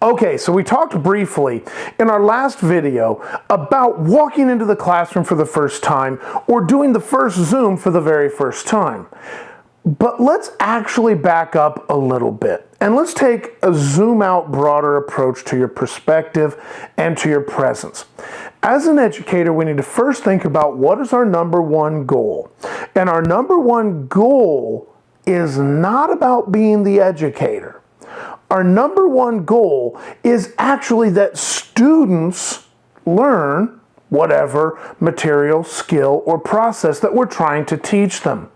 Okay, so we talked briefly in our last video about walking into the classroom for the first time or doing the first Zoom for the very first time. But let's actually back up a little bit and let's take a zoom out, broader approach to your perspective and to your presence. As an educator, we need to first think about what is our number one goal. And our number one goal is not about being the educator. Our number one goal is actually that students learn whatever material, skill, or process that we're trying to teach them.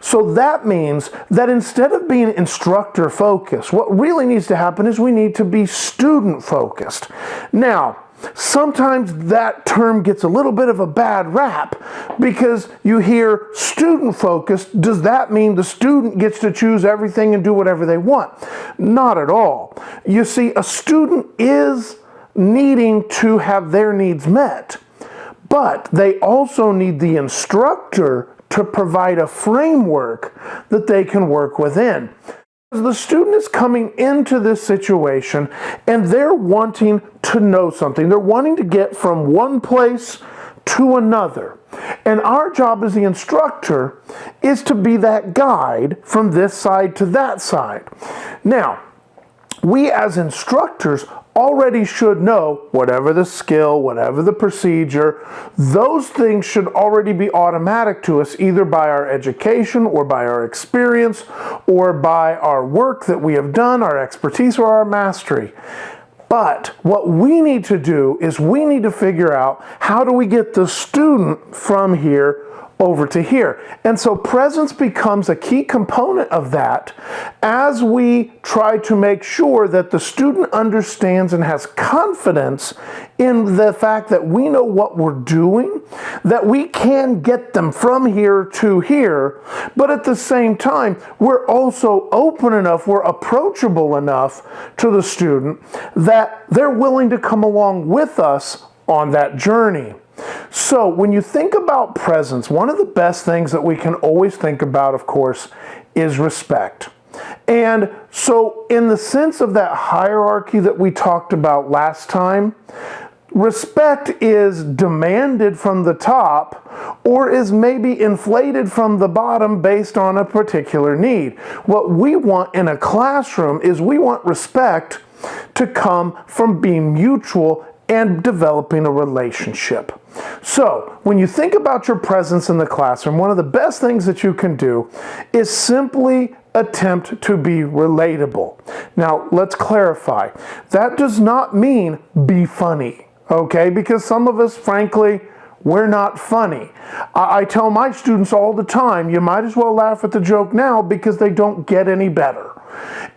So that means that instead of being instructor focused, what really needs to happen is we need to be student focused. Now, sometimes that term gets a little bit of a bad rap because you hear student focused. Does that mean the student gets to choose everything and do whatever they want? Not at all. You see, a student is needing to have their needs met, but they also need the instructor to provide a framework that they can work within. The student is coming into this situation and they're wanting to know something. They're wanting to get from one place to another. And our job as the instructor is to be that guide from this side to that side. Now, we as instructors already should know whatever the skill, whatever the procedure, those things should already be automatic to us either by our education or by our experience or by our work that we have done, our expertise or our mastery. But what we need to do is we need to figure out how do we get the student from here over to here. And so presence becomes a key component of that as we try to make sure that the student understands and has confidence in the fact that we know what we're doing, that we can get them from here to here, but at the same time, we're also open enough, we're approachable enough to the student that they're willing to come along with us on that journey. So when you think about presence, one of the best things that we can always think about, of course, is respect. And so in the sense of that hierarchy that we talked about last time, respect is demanded from the top or is maybe inflated from the bottom based on a particular need. What we want in a classroom is we want respect to come from being mutual and developing a relationship. So, when you think about your presence in the classroom, one of the best things that you can do is simply attempt to be relatable. Now, let's clarify. That does not mean be funny, okay? Because some of us, frankly, we're not funny. I tell my students all the time, you might as well laugh at the joke now because they don't get any better.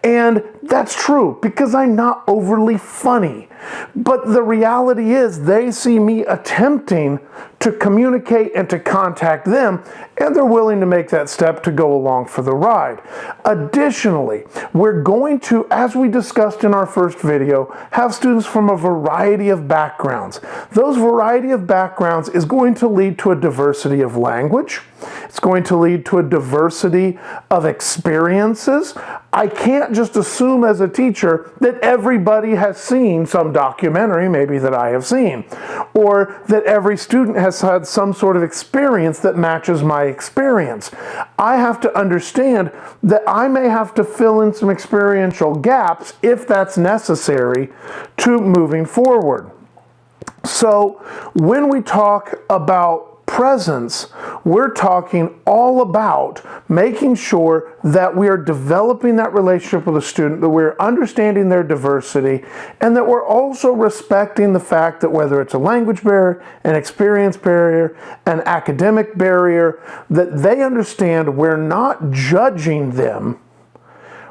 And that's true because I'm not overly funny. But the reality is they see me attempting to communicate and to contact them, and they're willing to make that step to go along for the ride. Additionally, we're going to, as we discussed in our first video, have students from a variety of backgrounds. Those variety of backgrounds is going to lead to a diversity of language. It's going to lead to a diversity of experiences. I can't just assume as a teacher that everybody has seen some documentary, maybe that I have seen, or that every student has had some sort of experience that matches my experience. I have to understand that I may have to fill in some experiential gaps if that's necessary to moving forward. So when we talk about presence, we're talking all about making sure that we are developing that relationship with a student, that we're understanding their diversity, and that we're also respecting the fact that whether it's a language barrier, an experience barrier, an academic barrier, that they understand we're not judging them,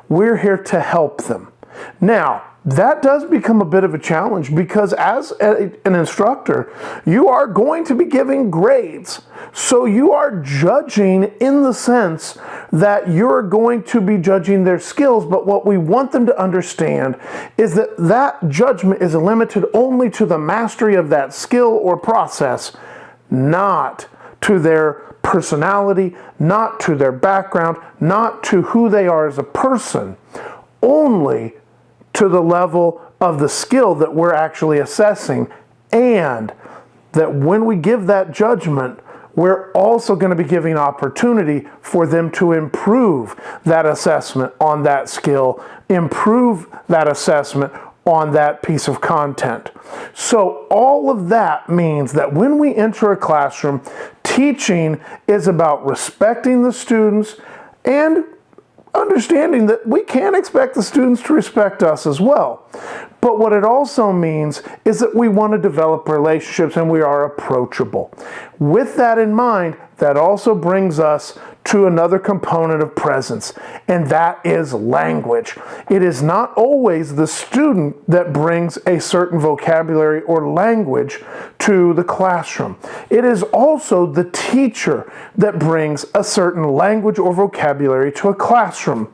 we're here to help them. Now, that does become a bit of a challenge because as an instructor, you are going to be giving grades. So you are judging in the sense that you're going to be judging their skills, but what we want them to understand is that that judgment is limited only to the mastery of that skill or process, not to their personality, not to their background, not to who they are as a person, only to the level of the skill that we're actually assessing, and that when we give that judgment, we're also going to be giving opportunity for them to improve that assessment on that skill, improve that assessment on that piece of content. So all of that means that when we enter a classroom, teaching is about respecting the students and understanding that we can't expect the students to respect us as well. But what it also means is that we want to develop relationships and we are approachable. With that in mind, that also brings us to another component of presence, and that is language. It is not always the student that brings a certain vocabulary or language to the classroom. It is also the teacher that brings a certain language or vocabulary to a classroom.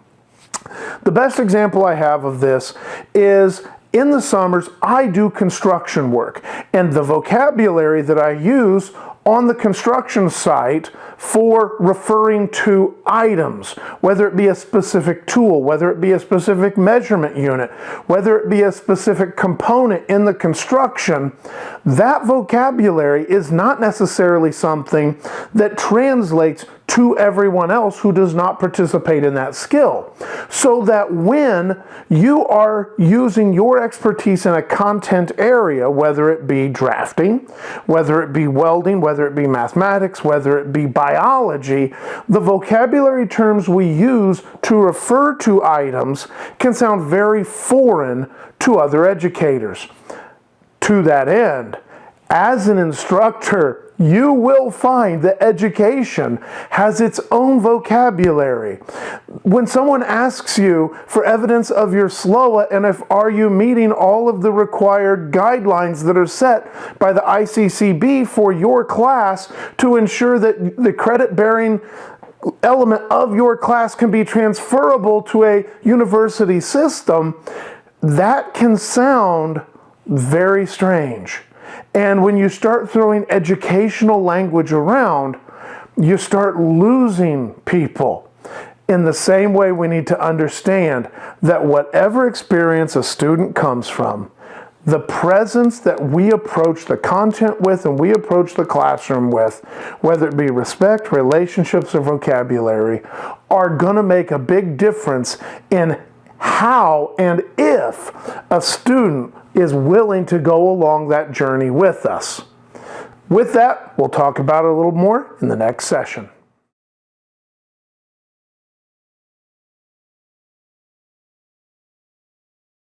The best example I have of this is in the summers, I do construction work, and the vocabulary that I use on the construction site for referring to items, whether it be a specific tool, whether it be a specific measurement unit, whether it be a specific component in the construction, that vocabulary is not necessarily something that translates to everyone else who does not participate in that skill. So that when you are using your expertise in a content area, whether it be drafting, whether it be welding, whether it be mathematics, whether it be biology, the vocabulary terms we use to refer to items can sound very foreign to other educators. To that end, as an instructor, you will find that education has its own vocabulary. When someone asks you for evidence of your SLOA and if are you meeting all of the required guidelines that are set by the ICCB for your class to ensure that the credit-bearing element of your class can be transferable to a university system, that can sound very strange. And when you start throwing educational language around, you start losing people. In the same way, we need to understand that whatever experience a student comes from, the presence that we approach the content with and we approach the classroom with, whether it be respect, relationships, or vocabulary, are going to make a big difference in how and if a student is willing to go along that journey with us. With that, we'll talk about it a little more in the next session.